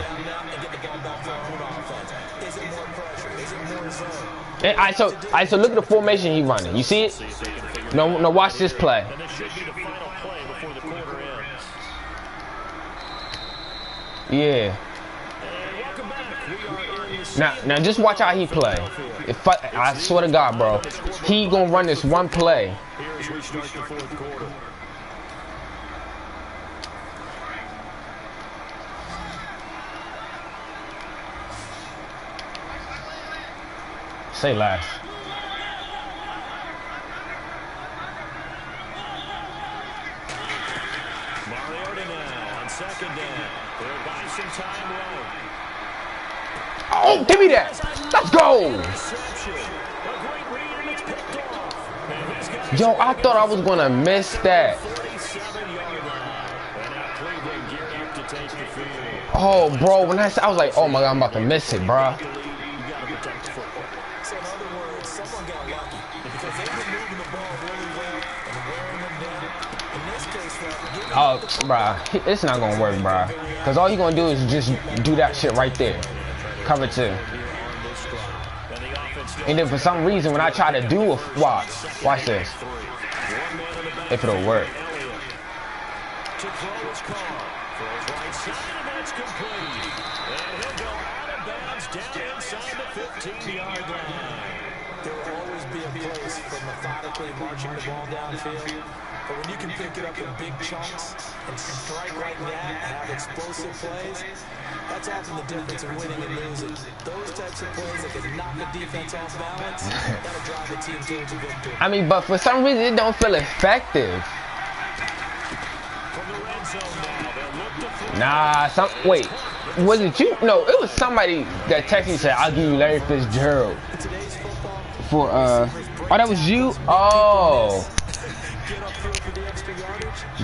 And, all right, so look at the formation he running. You see it? No, watch this play. Yeah. Now just watch how he play. I swear to God, bro, he gonna run this one play.
Here's we start the fourth quarter.
Say last.
Mariota now on second down. They'll buy some time low.
Oh, give me that. Let's go. Yo, I thought I was going to miss that. Oh, bro, when I was like, oh my God, I'm about to miss it, bro.
So in other words, someone got lucky because they've been moving the ball really well and wearing them down. In this case, though,
Oh, bro, it's not going to work, bro. Because all you're going to do is just do that shit right there. Cover 2. And then for some reason, when I try to do a watch this. If it'll work.
there will always be a place for methodically marching the ball downfield. But when you can pick it up in big chunks and strike like that and have explosive plays, that's often the difference in winning and losing. Those types of plays that can knock the defense off balance, that'll drive the team towards a victory.
I mean, but for some reason, it don't feel effective. Nah, wait. Was it you? No, it was somebody that texted me and said, I'll give you Larry Fitzgerald. For, oh, that was you? Oh.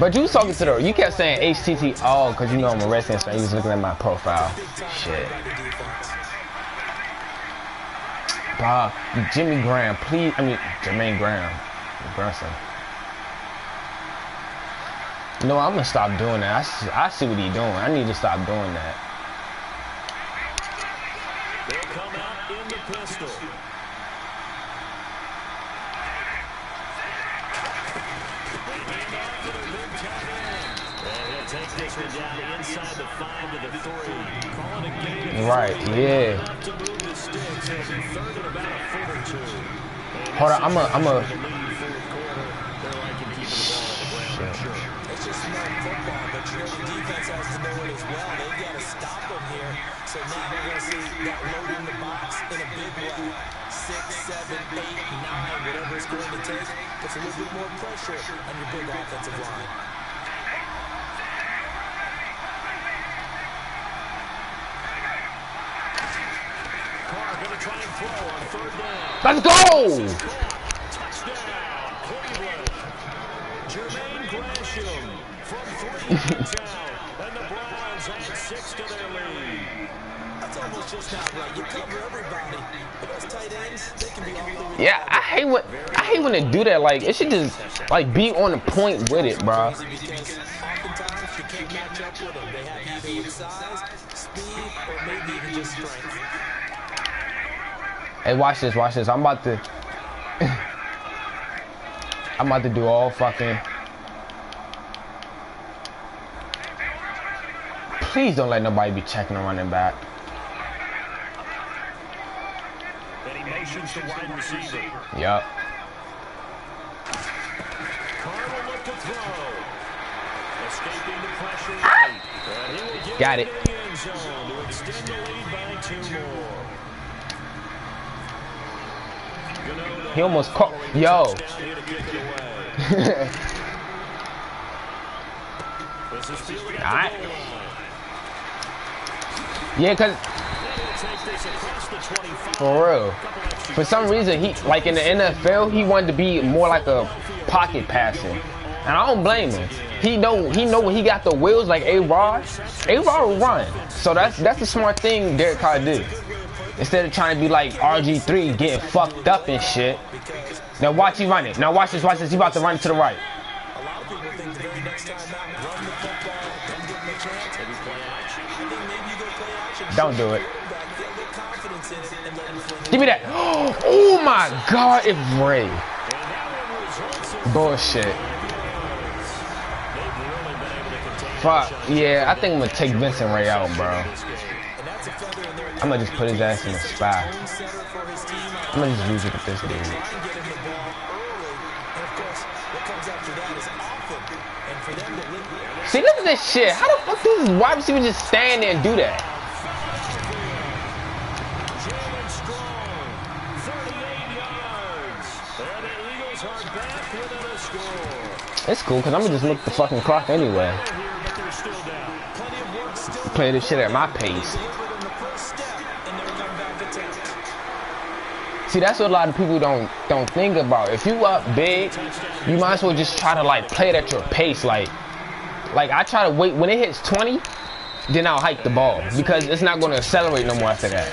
But you was talking to you kept saying HTTO because you know I'm a Redskins fan. You was looking at my profile. Shit. Bruh, Jimmy Graham, please. I mean, Jermaine Graham. Brunson. You know what, I'm gonna stop doing that. I see what he's doing. I need to stop doing that.
They'll come out in the pistol. Take this one down inside the 5 to the 3. Calling a game.
Right, yeah.
To move the sticks. It'll be third and about a foot or two.
Hold on, I'm a.
It's just smart football, but you know the defense has to know it as well. They've got to stop them here. So now we're going to see that load in the box in a big way. 6, 7, 8, 9, whatever it's going to take. Puts a little bit more pressure on your big offensive line.
Try and throw on third down.
Let's go!
Touchdown, Cleveland. Jermaine Gresham from 3 yards out. And the Browns add 6 to their lead.
That's almost just not right. You cover everybody. But those tight ends, they can be all over.
Yeah, I hate when they do that. Like, it should just like be on the point with it, bro.
Because oftentimes you can't match up with them. They have either size, speed, or maybe even just strength.
Hey, watch this, watch this. I'm about to do all fucking. Please don't let nobody be checking the running back.
And he motions to wide receiver.
Yup.
Carr will look to throw. Escaping the pressure right. And he will get
Got it.
into the end zone to extend the lead by 2 more.
He almost caught. Yo. Alright. Yeah, cause for real. For some reason, he like in the NFL, he wanted to be more like a pocket passing, and I don't blame him. He know when he got the wheels like A-Rod will run. So that's the smart thing Derek Carr did. Instead of trying to be like RG3 getting fucked up and shit. Now watch he run it. Now watch this, He about to run it to the right.
A lot of people think the very next time out, run the football, don't give him a chance. Maybe play action. I think maybe you go play action.
Don't do it.
Get confidence in it and let him fling it.
Give me that. Oh my God, it's Ray. Bullshit. Fuck. Yeah, I think I'm gonna take Vincent Ray out, bro. I'm gonna just put his ass in the spot. I'm gonna just lose it with this dude. See, look at this shit. How the fuck does this wide receiver just stand there and do that? It's cool, because I'm gonna just look at the fucking clock anyway. Play this shit at my pace. See, that's what a lot of people don't think about. If you up big, you might as well just try to like play it at your pace. Like I try to wait when it hits 20, then I'll hike the ball because it's not going to accelerate no more after that.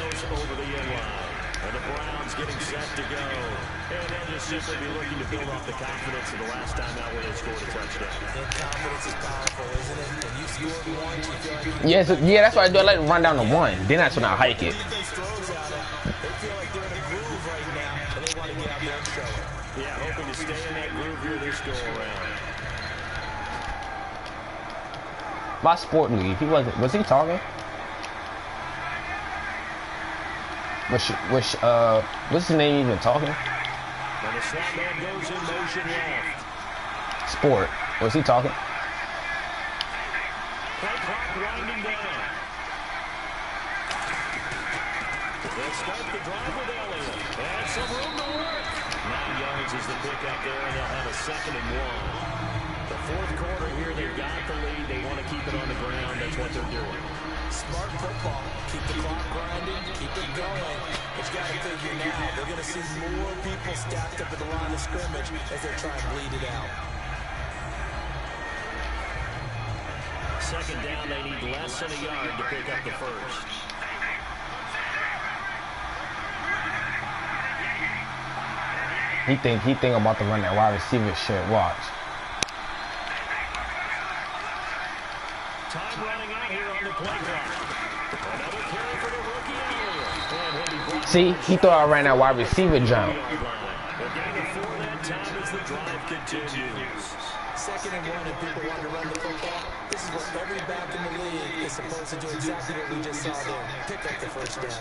Simply be looking to build off the confidence of the last time out where they scored a touchdown. And confidence is powerful, isn't it? When you score one, you feel like yeah, that's why I do. I let it run down to 1. Then that's when I hike it. They feel like they're in a groove right now, and they want to get out there and show it. Yeah, hoping to stay in that groove here this go around. My sport league. Was he talking? What's his name even talking? And the slot man goes in motion left. Sport. Was he talking? Play clock winding down. They'll start the drive with Elliott. And some room to work. 9 yards is the pick up there, and they'll have a 2nd and 1. The fourth quarter here, they've got the lead. They want to keep it on the ground. That's what they're doing. Smart football. Keep the clock grinding. Keep it going. But you got to figure now, they're going to see more people stacked up at the line of scrimmage as they try and bleed it out.
second down, they need less than a yard to pick up the first.
He think about to run that wide receiver shit. Watch.
Time running out here on the play clock. Another carry for the rookie Elliott.
See, he thought I ran that wide receiver jump.
The game before that time as the drive continues.
2nd and 1, and people want to run the football. This is what every back in the league is supposed to do. Exactly what we just saw there. Pick up the first down.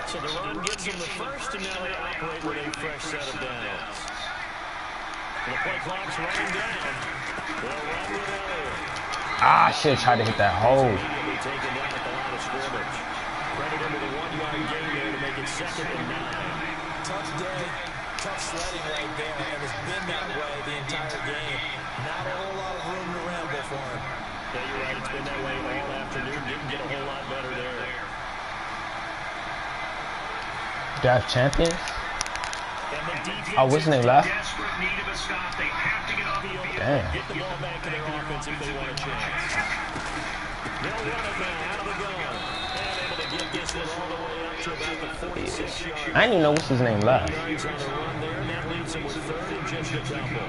So the run gets them the first, and now they operate with a fresh set of downs. The play clock's running down. They'll run with Elliott.
Ah, shit, tried to hit that hole.
Immediately taken down at the line of scrimmage. Credit him with a 1-yard gain there to make it 2nd and 9.
Tough day, tough sledding right there, and it's been that way the entire game. Not a whole lot of room to ramble for him.
Yeah, you're right. It's been that way all afternoon. Didn't get a whole lot better there.
Draft champions? Oh, what's his name left?
Damn. Get the ball back to their offense if they want a chance. They'll run it now out of the gun. And able to get this one all the way up to about the 46-yard.
I didn't even know what's his name left.
Yards on the run there, and that leaves them with 3rd and just a couple.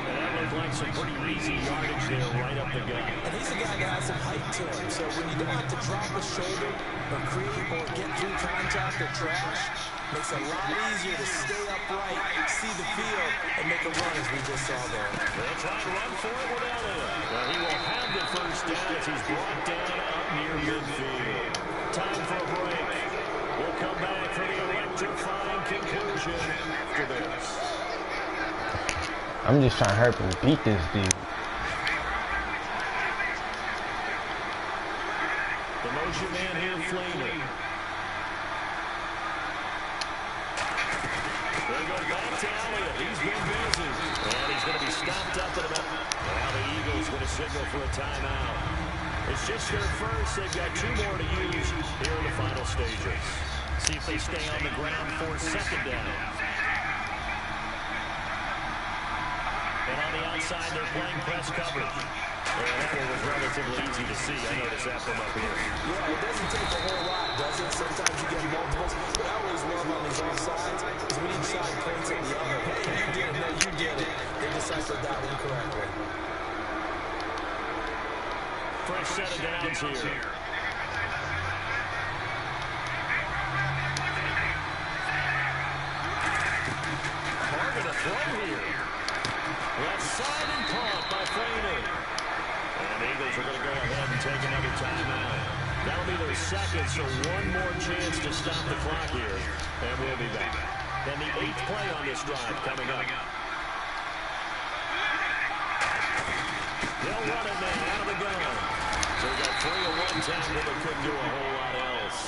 And that looked like some pretty easy yardage there right up the gut.
And he's a guy that has some height to him, so when you don't have to drop a shoulder or create or get through contact or trash, makes it a lot easier to stay upright, see the field, and make a run as we just saw there.
They'll try to run for it with Elliott. Well, he will have the first down as he's brought down up near midfield. Time for a break. We'll come back for the electrifying conclusion after this.
I'm just trying to hurry up and beat this dude.
The motion man here, Flamer. They go back to Elliott. He's been busy. And he's going to be stopped up at about... Well, the Eagles going to signal for a timeout. It's just their first. They've got 2 more to use here in the final stages. See if they stay on the ground for 2nd down. And on the outside, they're playing press coverage. And that one was relatively easy to see. I noticed that from up here.
Yeah, it doesn't take a whole lot, does it? Sometimes you get multiples. But I always love on these offsides is when each side points at the other. Hey, you did it. No, you did it. They deciphered that one correctly.
Fresh set of downs here. Hard to throw here. Left side and caught by Flamer. And the Eagles are going to go ahead and take another timeout. That'll be their 2nd, so 1 more chance to stop the clock here. And we'll be back. Then the 8th play on this drive coming up. They'll run it now out of the gun. So we got 3 at one time, but they couldn't do a whole lot else.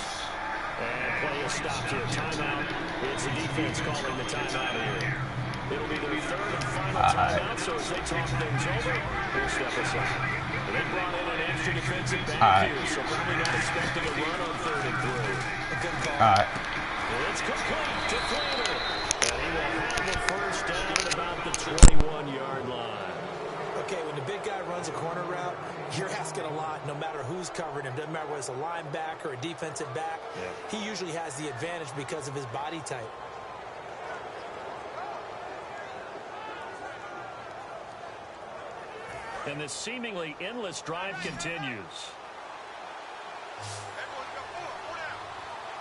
And play is stopped here. Timeout. It's the defense calling the timeout here. It'll be their 3rd and final timeout, so as they talk things over, we'll step aside. They brought in an extra defensive back here, so probably not expecting a run on 3rd and 3. Good call. It's complete to Flamer. And he will have the first down at about the 21-yard line.
Okay, when the big guy runs a corner route, you're asking a lot no matter who's covering him. Doesn't matter whether it's a linebacker or a defensive back. Yeah. He usually has the advantage because of his body type.
And this seemingly endless drive continues.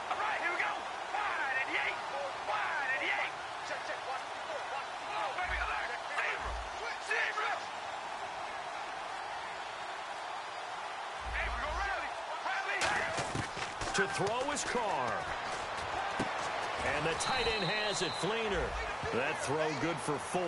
All right, here we go. 588. 588. Check, check. Watch. Oh, baby. Zebra. Hey, we go rally.
To throw his car. And the tight end has it, Flamer. That throw good for 4.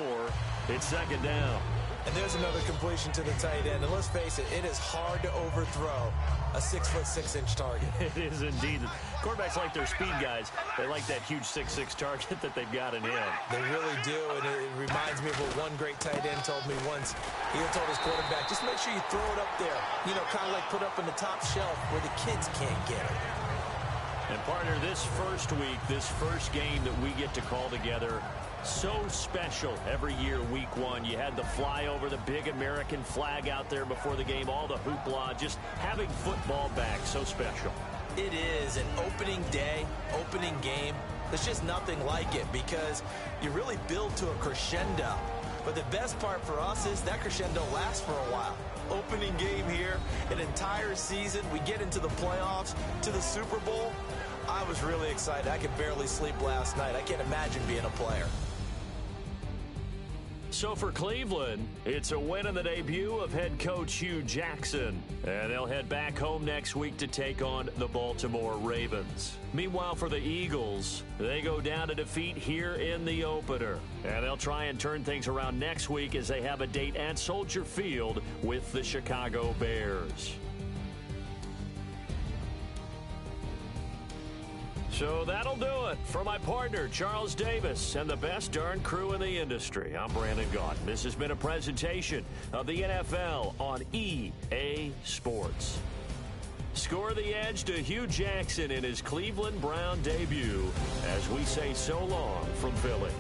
It's 2nd down.
And there's another completion to the tight end. And let's face it, it is hard to overthrow a 6'6" target.
It is indeed. Quarterbacks like their speed guys. They like that huge 6'6" target that they've got in him.
They really do, and it reminds me of what one great tight end told me once. He told his quarterback, just make sure you throw it up there. You know, kind of like put up in the top shelf where the kids can't get it.
And partner, this first week, this first game that we get to call together, so special every year, week one. You had the flyover, the big American flag out there before the game, all the hoopla, just having football back, so special.
It is an opening day, opening game. There's just nothing like it because you really build to a crescendo. But the best part for us is that crescendo lasts for a while. Opening game here, an entire season. We get into the playoffs, to the Super Bowl. I was really excited. I could barely sleep last night. I can't imagine being a player.
So for Cleveland, it's a win in the debut of head coach Hugh Jackson. And they'll head back home next week to take on the Baltimore Ravens. Meanwhile, for the Eagles, they go down to defeat here in the opener. And they'll try and turn things around next week as they have a date at Soldier Field with the Chicago Bears. So that'll do it. For my partner, Charles Davis, and the best darn crew in the industry, I'm Brandon Gaudin. This has been a presentation of the NFL on EA Sports. Score the edge to Hugh Jackson in his Cleveland Brown debut as we say so long from Philly.